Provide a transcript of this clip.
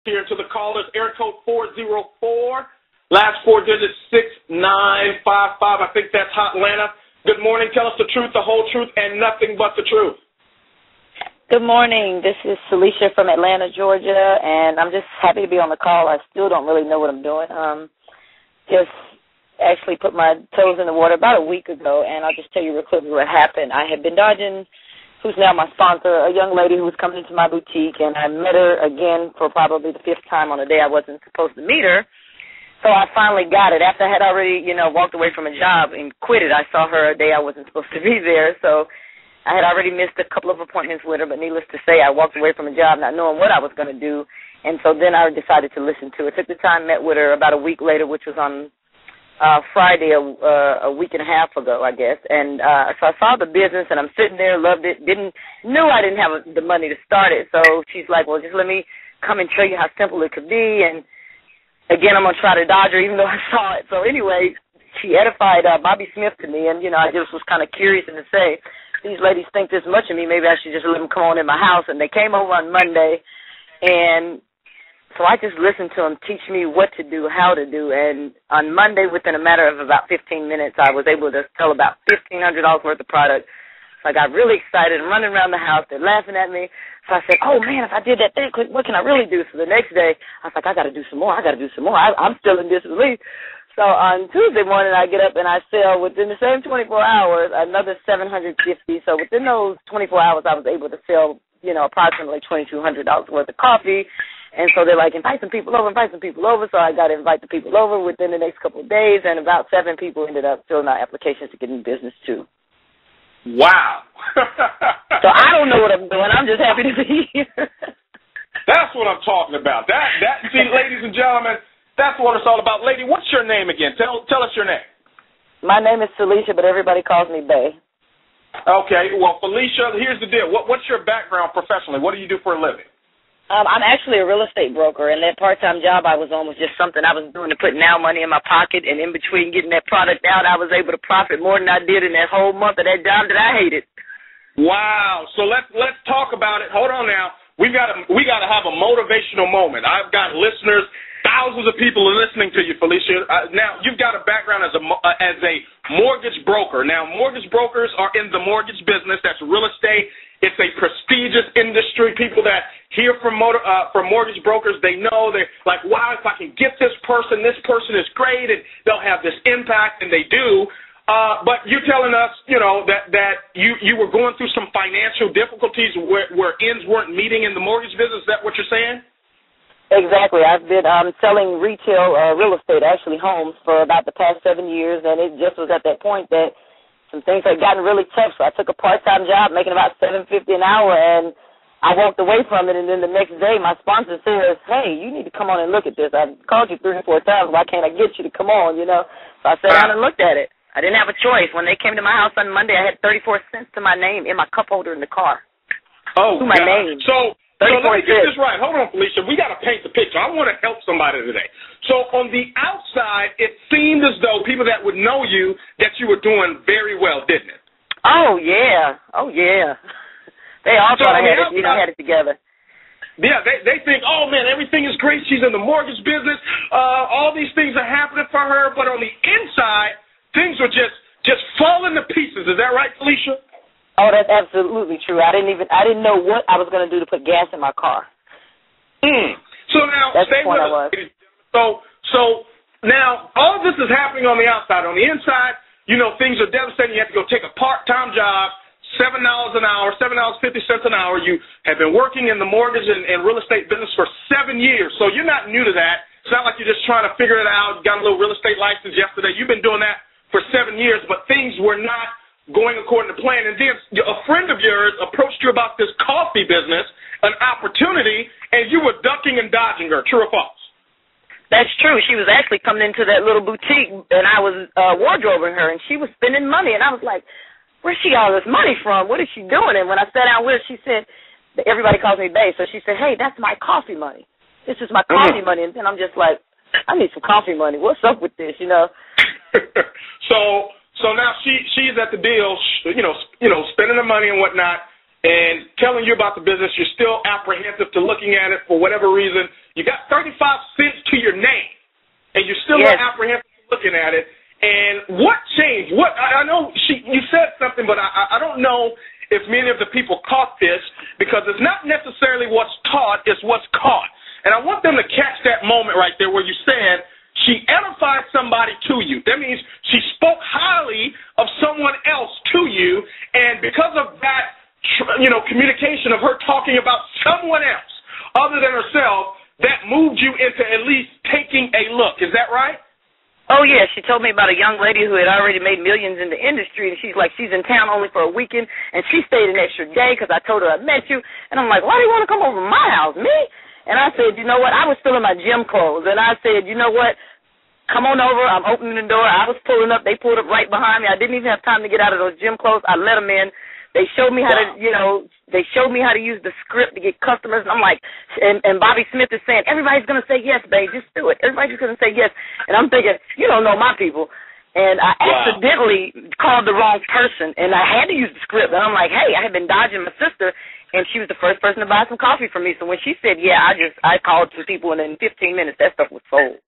Here to the callers, area code 404, last four digits 6955. I think that's Hot Atlanta. Good morning. Tell us the truth, the whole truth, and nothing but the truth. Good morning. This is Felicia from Atlanta, Georgia, and I'm just happy to be on the call. I still don't really know what I'm doing. Just actually put my toes in the water about a week ago, and I'll just tell you real quickly what happened. I had been dodging who's now my sponsor, a young lady who was coming into my boutique, and I met her again for probably the fifth time on a day I wasn't supposed to meet her. So I finally got it. After I had already, walked away from a job and quit it, I saw her a day I wasn't supposed to be there. So I had already missed a couple of appointments with her, but needless to say, I walked away from a job not knowing what I was going to do, and so then I decided to listen to her. Took the time, met with her about a week later, which was on Friday, a week and a half ago, I guess. And so I saw the business, and I'm sitting there, loved it, knew I didn't have the money to start it. So she's like, well, just let me come and show you how simple it could be. And, again, I'm going to try to dodge her even though I saw it. So, anyway, she edified Bobby Smith to me, and, I just was kind of curious and to say, these ladies think this much of me, maybe I should just let them come on in my house. And they came over on Monday, and so I just listened to them teach me what to do, how to do, and on Monday, within a matter of about 15 minutes, I was able to sell about $1,500 worth of product. So I got really excited. I'm running around the house. They're laughing at me. So I said, oh, man, if I did that thing, what can I really do? So the next day, I was like, I got to do some more. I'm still in disbelief. So on Tuesday morning, I get up and I sell within the same 24 hours another $750. So within those 24 hours, I was able to sell, approximately $2,200 worth of coffee. And so they're like, invite some people over. So I got to invite the people over within the next couple of days, and about 7 people ended up filling out applications to get in business, too. Wow. So I don't know what I'm doing. I'm just happy to be here. That's what I'm talking about. See, ladies and gentlemen, that's what it's all about. Lady, what's your name again? Tell us your name. My name is Felicia, but everybody calls me Bay. Okay. Well, Felicia, here's the deal. What's your background professionally? What do you do for a living? I'm actually a real estate broker, and that part-time job I was on was just something I was doing to put now money in my pocket, and in between getting that product out, I was able to profit more than I did in that whole month of that job that I hated. Wow. So let's talk about it. Hold on now. We got to have a motivational moment. I've got listeners, thousands of people are listening to you, Felicia. Now, you've got a background as a mortgage broker. Now, mortgage brokers are in the mortgage business. That's real estate. It's a prestigious industry. People that hear from mortgage brokers, they know they're like, wow, if I can get this person is great, and they'll have this impact, and they do. But you're telling us, that you were going through some financial difficulties where ends weren't meeting in the mortgage business. Is that what you're saying? Exactly. I've been selling retail real estate, actually homes, for about the past 7 years, and it just was at that point that some things had gotten really tough, so I took a part-time job making about $750 an hour, and I walked away from it, and then the next day my sponsor says, hey, you need to come on and look at this. I've called you 3 or 4 times. Why can't I get you to come on, So I sat down and looked at it. I didn't have a choice. When they came to my house on Monday, I had 34 cents to my name in my cup holder in the car. Oh, to my name. So let me get this right. Hold on, Felicia. We got to paint the picture. I want to help somebody today. So on the outside, it seemed as though people that would know you, that you were doing very well, didn't it? Oh, yeah. They all thought I had it together. Yeah, they think, oh, man, everything is great. She's in the mortgage business. All these things are happening for her. But on the inside, things are just falling to pieces. Is that right, Felicia? Oh, that's absolutely true. I didn't know what I was going to do to put gas in my car. So now, that's stay the point with us. So now, all this is happening on the outside. On the inside, things are devastating. You have to go take a part-time job, $7 an hour, $7.50 an hour. You have been working in the mortgage and real estate business for 7 years, so you're not new to that. It's not like you're just trying to figure it out. You got a little real estate license yesterday. You've been doing that for 7 years, but things were not going according to plan. And then a friend of yours approached you about this coffee business, an opportunity, and you were ducking and dodging her. True or false? That's true. She was actually coming into that little boutique, and I was wardrobing her, and she was spending money. And I was like, where's she got all this money from? What is she doing? And when I sat down with her, she said, everybody calls me Bae, so she said, hey, that's my coffee money. This is my coffee money. And then I'm just like, I need some coffee money. What's up with this, So now she's at the deal, spending the money and whatnot. and telling you about the business. You're still apprehensive to looking at it for whatever reason. You got 35 cents to your name, and you're still apprehensive to looking at it. And what changed? What I know you said something, but I don't know if many of the people caught this, because it's not necessarily what's taught, it's what's caught. And I want them to catch that moment right there where you said she edified somebody to you. That means she spoke highly of someone else to you, and because of that, communication of her talking about someone else other than herself, that moved you into at least taking a look. Is that right? Oh, yeah. She told me about a young lady who had already made millions in the industry, and she's like, she's in town only for a weekend, and she stayed an extra day because I told her I met you. And I'm like, why do you want to come over to my house, me? And I said, you know what? I was still in my gym clothes, and I said, you know what? Come on over. I'm opening the door. I was pulling up. They pulled up right behind me. I didn't even have time to get out of those gym clothes. I let them in. They showed me how to, they showed me how to use the script to get customers. And I'm like, and Bobby Smith is saying, everybody's going to say yes, babe. Just do it. Everybody's going to say yes. And I'm thinking, you don't know my people. And I accidentally called the wrong person, and I had to use the script. And I'm like, hey, I had been dodging my sister, and she was the first person to buy some coffee from me. So when she said, yeah, I called some people, and in 15 minutes that stuff was sold.